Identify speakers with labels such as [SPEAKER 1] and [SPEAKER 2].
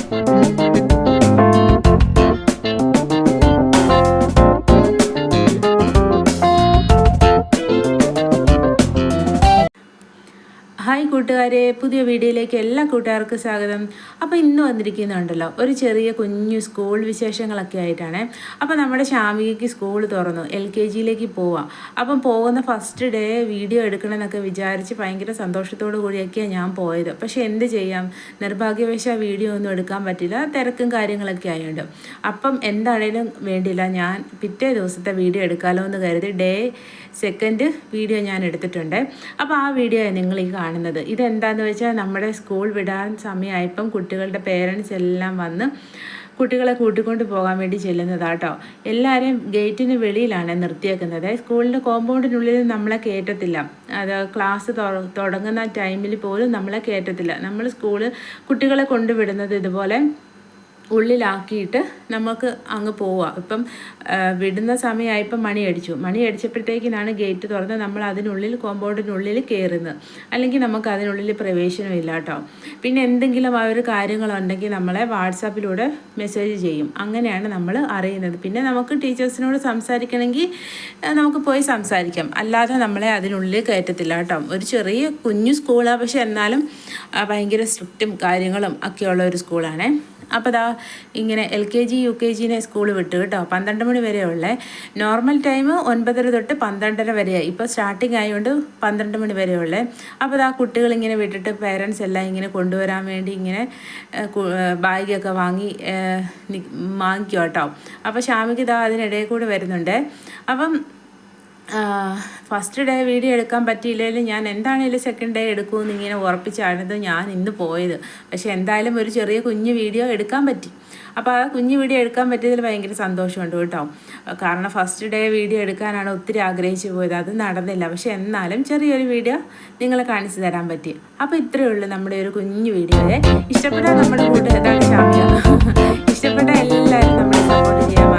[SPEAKER 1] Hi കൂട്ടുകാരെ, പുതിയ വീഡിയോയിലേക്ക് എല്ലാ കൂട്ടുകാർക്കും സ്വാഗതം. അപ്പോൾ ഇന്ന് വന്നിരിക്കുന്നുണ്ടല്ലോ ഒരു ചെറിയ കുഞ്ഞു സ്കൂൾ വിശേഷങ്ങളൊക്കെ ആയിട്ടാണ്. അപ്പോൾ നമ്മുടെ ശാമികയ്ക്ക് സ്കൂൾ തുറന്നു, LKGയിലേക്ക് പോവാം. അപ്പം പോകുന്ന ഫസ്റ്റ് ഡേ വീഡിയോ എടുക്കണമെന്നൊക്കെ വിചാരിച്ച് ഭയങ്കര സന്തോഷത്തോടു കൂടിയൊക്കെയാണ് ഞാൻ പോയത്. പക്ഷേ എന്ത് ചെയ്യാം, നിർഭാഗ്യവശാൽ വീഡിയോ ഒന്നും എടുക്കാൻ പറ്റില്ല, തിരക്കും കാര്യങ്ങളൊക്കെ ആയതുകൊണ്ട്. അപ്പം എന്താണേലും വേണ്ടിയില്ല, ഞാൻ പിറ്റേ ദിവസത്തെ വീഡിയോ എടുക്കാമല്ലോ എന്ന് കരുതി ഡേ സെക്കൻഡ് വീഡിയോ ഞാൻ എടുത്തിട്ടുണ്ട്. അപ്പോൾ ആ വീഡിയോ നിങ്ങൾ ഈ കാണുന്നത് ഇതെന്താണെന്ന് വെച്ചാൽ, നമ്മുടെ സ്കൂൾ വിടാൻ സമയമായപ്പം കുട്ടികളുടെ പേരൻസ് എല്ലാം വന്ന് കുട്ടികളെ കൂട്ടിക്കൊണ്ട് പോകാൻ വേണ്ടി ചെല്ലുന്നതാട്ടോ. എല്ലാവരെയും ഗേറ്റിന് വെളിയിലാണ് നിർത്തിയേക്കുന്നത്. സ്കൂളിൻ്റെ കോമ്പൗണ്ടിനുള്ളിൽ നമ്മളെ കയറ്റത്തില്ല. അത് ക്ലാസ് തുടങ്ങുന്ന ടൈമിൽ പോലും നമ്മളെ കയറ്റത്തില്ല. നമ്മൾ കുട്ടികളെ കൊണ്ടുവിടുന്നത് ഇതുപോലെ ഉള്ളിലാക്കിയിട്ട് നമുക്ക് അങ്ങ് പോവാം. ഇപ്പം വിടുന്ന സമയമായപ്പം മണി അടിച്ചപ്പോഴത്തേക്കിനാണ് ഗേറ്റ് തുറന്ന് നമ്മൾ അതിനുള്ളിൽ കോമ്പൗണ്ടിനുള്ളിൽ കയറുന്നത്. അല്ലെങ്കിൽ നമുക്ക് അതിനുള്ളിൽ പ്രവേശനമില്ല കേട്ടോ. പിന്നെ എന്തെങ്കിലും ആ ഒരു കാര്യങ്ങളുണ്ടെങ്കിൽ നമ്മളെ വാട്സാപ്പിലൂടെ മെസ്സേജ് ചെയ്യും. അങ്ങനെയാണ് നമ്മൾ അറിയുന്നത്. പിന്നെ നമുക്ക് ടീച്ചേഴ്സിനോട് സംസാരിക്കണമെങ്കിൽ നമുക്ക് പോയി സംസാരിക്കാം, അല്ലാതെ നമ്മളെ അതിനുള്ളിൽ കയറ്റത്തില്ല കേട്ടോ. ഒരു ചെറിയ കുഞ്ഞു സ്കൂളാണ്, പക്ഷെ എന്നാലും ഭയങ്കര സ്ട്രിക്റ്റും കാര്യങ്ങളും ഒക്കെയുള്ള ഒരു സ്കൂളാണ്. അപ്പോൾ ദാ ഇങ്ങനെ LKG UKG സ്കൂൾ വിട്ടു കേട്ടോ. 12 മണി വരെ ഉള്ളേ. നോർമൽ ടൈം 9:30 തൊട്ട് 12:30 വരെയാണ്. ഇപ്പോൾ സ്റ്റാർട്ടിങ് ആയതുകൊണ്ട് 12 മണി വരെ ഉള്ളേ. അപ്പോൾ ദാ കുട്ടികൾ ഇങ്ങനെ വിട്ടിട്ട് പേരൻസ് എല്ലാം ഇങ്ങനെ കൊണ്ടുവരാൻ വേണ്ടി ഇങ്ങനെ ബാഗൊക്കെ വാങ്ങിക്കും കേട്ടോ. അപ്പോൾ ശാമിക്ക് ദാ അതിനിടയിൽ കൂടെ വരുന്നുണ്ട്. അപ്പം ഫസ്റ്റ് ഡേ വീഡിയോ എടുക്കാൻ പറ്റിയില്ലെങ്കിലും ഞാൻ എന്താണെങ്കിലും സെക്കൻഡ് ഡേ എടുക്കുമെന്ന് ഇങ്ങനെ ഉറപ്പിച്ചാണ് ഞാൻ ഇന്ന് പോയത്. പക്ഷേ എന്തായാലും ഒരു ചെറിയ കുഞ്ഞു വീഡിയോ എടുക്കാൻ പറ്റി. അപ്പോൾ ആ കുഞ്ഞു വീഡിയോ എടുക്കാൻ പറ്റിയതിൽ ഭയങ്കര സന്തോഷമുണ്ട് കേട്ടോ. കാരണം ഫസ്റ്റ് ഡേ വീഡിയോ എടുക്കാനാണ് ഒത്തിരി ആഗ്രഹിച്ചു പോയത്, അത് നടന്നില്ല. പക്ഷേ എന്നാലും ചെറിയൊരു വീഡിയോ നിങ്ങളെ കാണിച്ചു തരാൻ പറ്റി. അപ്പോൾ ഇത്രയേ ഉള്ളൂ നമ്മുടെ ഒരു കുഞ്ഞു വീഡിയോയെ. ഇഷ്ടപ്പെട്ടാൽ നമ്മുടെ കൂട്ടുകാരാണ് ശാമിക. ഇഷ്ടപ്പെട്ട എല്ലാവരും നമ്മളെ സപ്പോർട്ട് ചെയ്യാൻ